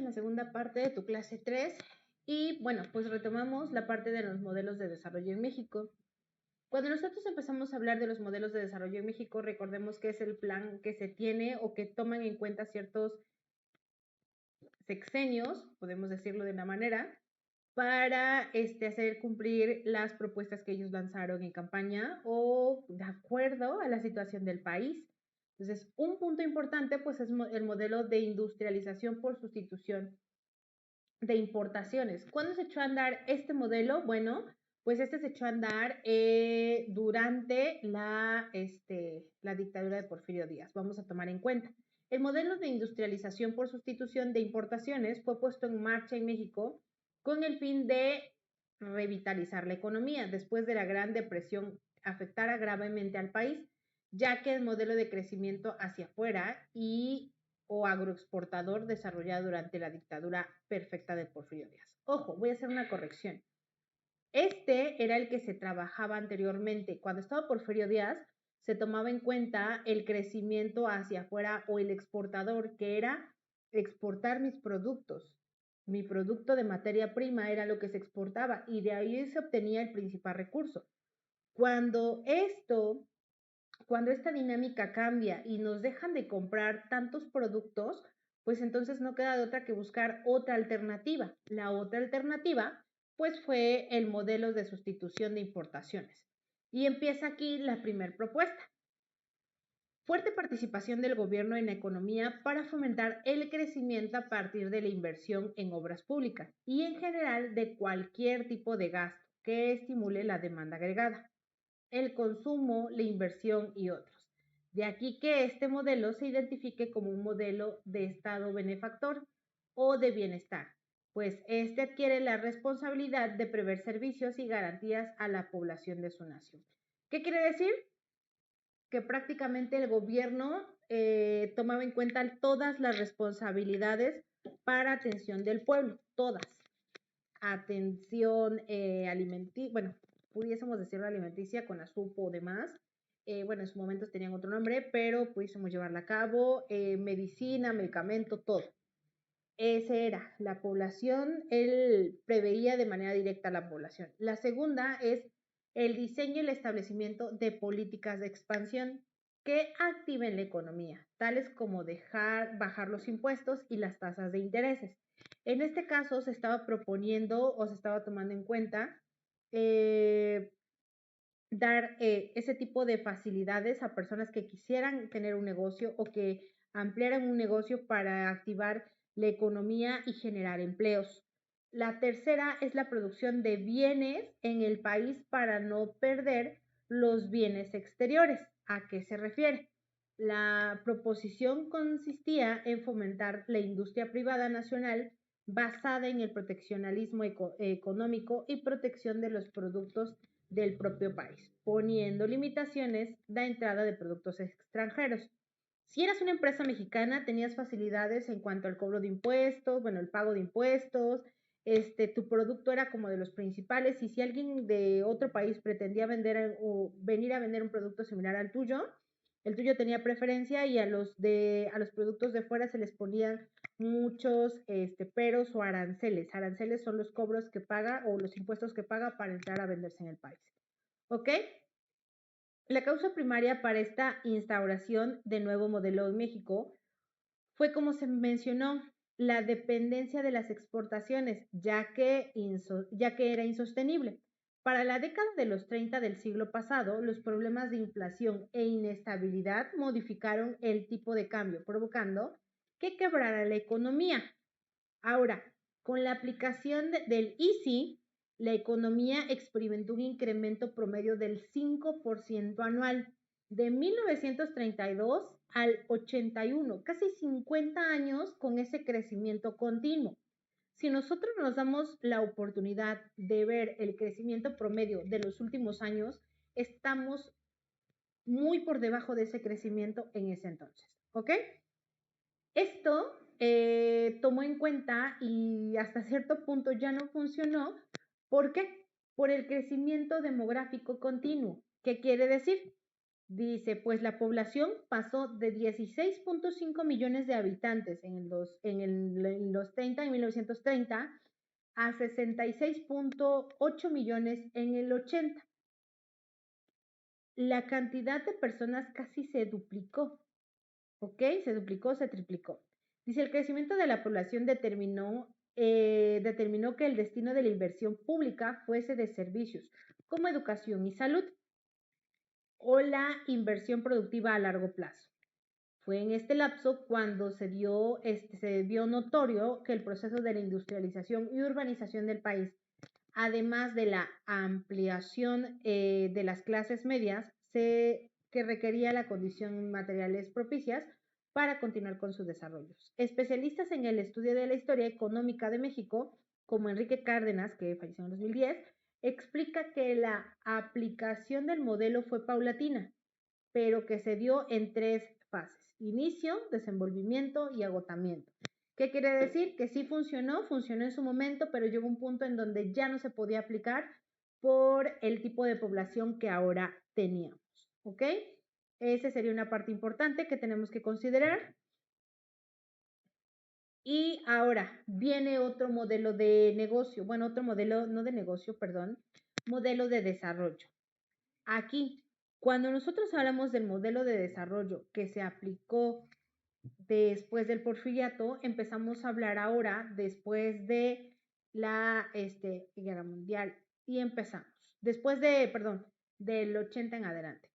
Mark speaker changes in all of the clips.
Speaker 1: en la segunda parte de tu clase 3 y bueno, pues retomamos la parte de los modelos de desarrollo en México. Cuando nosotros empezamos a hablar de los modelos de desarrollo en México, recordemos que es el plan que se tiene o que toman en cuenta ciertos sexenios, podemos decirlo de una manera, para hacer cumplir las propuestas que ellos lanzaron en campaña o de acuerdo a la situación del país. Entonces, un punto importante pues es el modelo de industrialización por sustitución de importaciones. ¿Cuándo se echó a andar este modelo? Bueno, pues se echó a andar durante la dictadura de Porfirio Díaz. Vamos a tomar en cuenta. El modelo de industrialización por sustitución de importaciones fue puesto en marcha en México con el fin de revitalizar la economía después de la Gran Depresión afectara gravemente al país, ya que el modelo de crecimiento hacia afuera o agroexportador desarrollado durante la dictadura perfecta de Porfirio Díaz. Ojo, voy a hacer una corrección. Este era el que se trabajaba anteriormente. Cuando estaba Porfirio Díaz, se tomaba en cuenta el crecimiento hacia afuera o el exportador, que era exportar mis productos. Mi producto de materia prima era lo que se exportaba y de ahí se obtenía el principal recurso. Cuando esta dinámica cambia y nos dejan de comprar tantos productos, pues entonces no queda de otra que buscar otra alternativa. La otra alternativa, pues fue el modelo de sustitución de importaciones. Y empieza aquí la primera propuesta. Fuerte participación del gobierno en la economía para fomentar el crecimiento a partir de la inversión en obras públicas y en general de cualquier tipo de gasto que estimule la demanda agregada, el consumo, la inversión y otros. De aquí que este modelo se identifique como un modelo de Estado benefactor o de bienestar, pues este adquiere la responsabilidad de prever servicios y garantías a la población de su nación. ¿Qué quiere decir? Que prácticamente el gobierno tomaba en cuenta todas las responsabilidades para atención del pueblo, todas. Atención alimenticia, bueno, pudiésemos decirlo alimenticia con la SUPO o demás. Bueno, en su momento tenían otro nombre, pero pudiésemos llevarla a cabo. Medicina, medicamento, todo. Esa era la población, él preveía de manera directa a la población. La segunda es el diseño y el establecimiento de políticas de expansión que activen la economía, tales como bajar los impuestos y las tasas de intereses. En este caso se estaba proponiendo o se estaba tomando en cuenta dar ese tipo de facilidades a personas que quisieran tener un negocio o que ampliaran un negocio para activar la economía y generar empleos. La tercera es la producción de bienes en el país para no perder los bienes exteriores. ¿A qué se refiere? La proposición consistía en fomentar la industria privada nacional basada en el proteccionalismo económico y protección de los productos del propio país, poniendo limitaciones de entrada de productos extranjeros. Si eras una empresa mexicana, tenías facilidades en cuanto al cobro de impuestos, bueno, el pago de impuestos, tu producto era como de los principales y si alguien de otro país pretendía vender o venir a vender un producto similar al tuyo, el tuyo tenía preferencia y a los productos de fuera se les ponían muchos peros o aranceles. Aranceles son los cobros que paga o los impuestos que paga para entrar a venderse en el país. ¿Ok? La causa primaria para esta instauración de nuevo modelo en México fue, como se mencionó, la dependencia de las exportaciones, ya que era insostenible. Para la década de los 30 del siglo pasado, los problemas de inflación e inestabilidad modificaron el tipo de cambio, provocando que quebrara la economía. Ahora, con la aplicación del ISI, la economía experimentó un incremento promedio del 5% anual, de 1932 al 81, casi 50 años con ese crecimiento continuo. Si nosotros nos damos la oportunidad de ver el crecimiento promedio de los últimos años, estamos muy por debajo de ese crecimiento en ese entonces, ¿ok? Esto tomó en cuenta y hasta cierto punto ya no funcionó. ¿Por qué? Por el crecimiento demográfico continuo. ¿Qué quiere decir? Dice, pues la población pasó de 16.5 millones de habitantes en los 30, en 1930, a 66.8 millones en el 80. La cantidad de personas casi se duplicó, ¿ok? Se duplicó, se triplicó. Dice, el crecimiento de la población determinó que el destino de la inversión pública fuese de servicios, como educación y salud, o la inversión productiva a largo plazo. Fue en este lapso cuando se vio notorio que el proceso de la industrialización y urbanización del país, además de la ampliación de las clases medias, que requería la condición materiales propicias para continuar con sus desarrollos. Especialistas en el estudio de la historia económica de México, como Enrique Cárdenas, que falleció en 2010, explica que la aplicación del modelo fue paulatina, pero que se dio en 3 fases: inicio, desenvolvimiento y agotamiento. ¿Qué quiere decir? Que sí funcionó en su momento, pero llegó un punto en donde ya no se podía aplicar por el tipo de población que ahora teníamos, ¿ok? Esa sería una parte importante que tenemos que considerar. Y ahora viene otro modelo de negocio, bueno, otro modelo, no de negocio, perdón, modelo de desarrollo. Aquí, cuando nosotros hablamos del modelo de desarrollo que se aplicó después del Porfiriato, empezamos a hablar ahora después de la Guerra Mundial y empezamos, del 80 en adelante.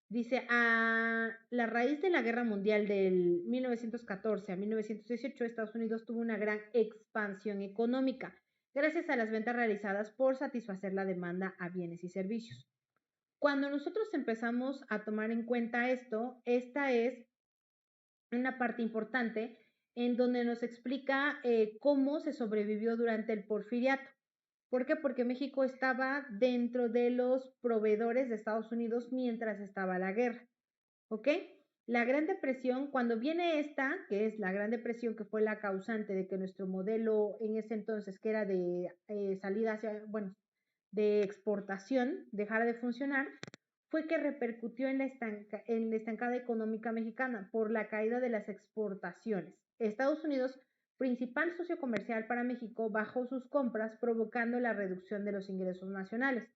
Speaker 1: Dice, a la raíz de la Guerra Mundial del 1914 a 1918, Estados Unidos tuvo una gran expansión económica gracias a las ventas realizadas por satisfacer la demanda a bienes y servicios. Cuando nosotros empezamos a tomar en cuenta esto, esta es una parte importante en donde nos explica cómo se sobrevivió durante el Porfiriato. ¿Por qué? Porque México estaba dentro de los proveedores de Estados Unidos mientras estaba la guerra, ¿ok? La Gran Depresión, cuando viene esta, que es la Gran Depresión, que fue la causante de que nuestro modelo en ese entonces, que era de salida hacia, bueno, de exportación, dejara de funcionar, fue que repercutió en la estancada económica mexicana por la caída de las exportaciones. Estados Unidos, principal socio comercial para México, bajó sus compras, provocando la reducción de los ingresos nacionales.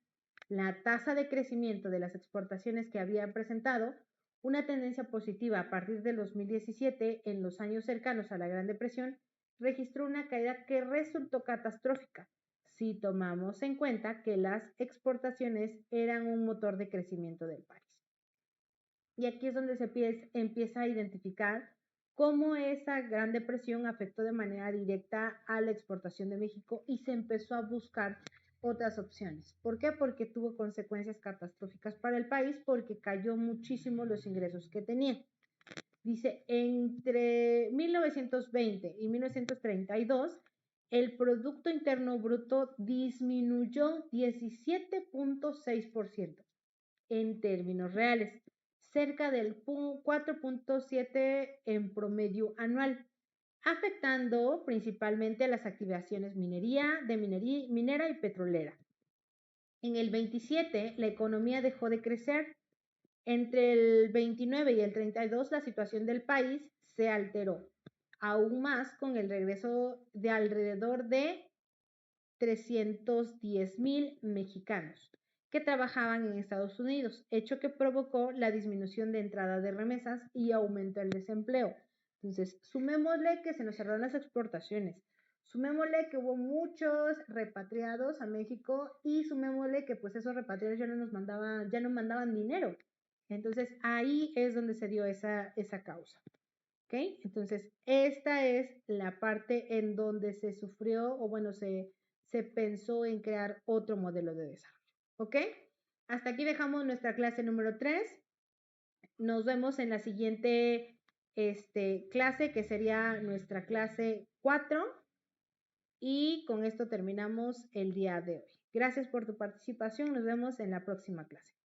Speaker 1: La tasa de crecimiento de las exportaciones, que había presentado una tendencia positiva a partir del 2017, en los años cercanos a la Gran Depresión, registró una caída que resultó catastrófica, si tomamos en cuenta que las exportaciones eran un motor de crecimiento del país. Y aquí es donde se empieza a identificar cómo esa Gran Depresión afectó de manera directa a la exportación de México y se empezó a buscar otras opciones. ¿Por qué? Porque tuvo consecuencias catastróficas para el país, porque cayó muchísimo los ingresos que tenía. Dice, entre 1920 y 1932, el Producto Interno Bruto disminuyó 17.6% en términos reales, cerca del 4.7% en promedio anual, afectando principalmente a las activaciones minera y petrolera. En el 27, la economía dejó de crecer. Entre el 29 y el 32, la situación del país se alteró aún más con el regreso de alrededor de 310,000 mexicanos que trabajaban en Estados Unidos, hecho que provocó la disminución de entrada de remesas y aumentó el desempleo. Entonces, sumémosle que se nos cerraron las exportaciones, sumémosle que hubo muchos repatriados a México y sumémosle que pues esos repatriados ya no mandaban dinero. Entonces, ahí es donde se dio esa causa. ¿Ok? Entonces, esta es la parte en donde se sufrió, o bueno, se pensó en crear otro modelo de desarrollo. ¿Ok? Hasta aquí dejamos nuestra clase número 3. Nos vemos en la siguiente clase, que sería nuestra clase 4. Y con esto terminamos el día de hoy. Gracias por tu participación. Nos vemos en la próxima clase.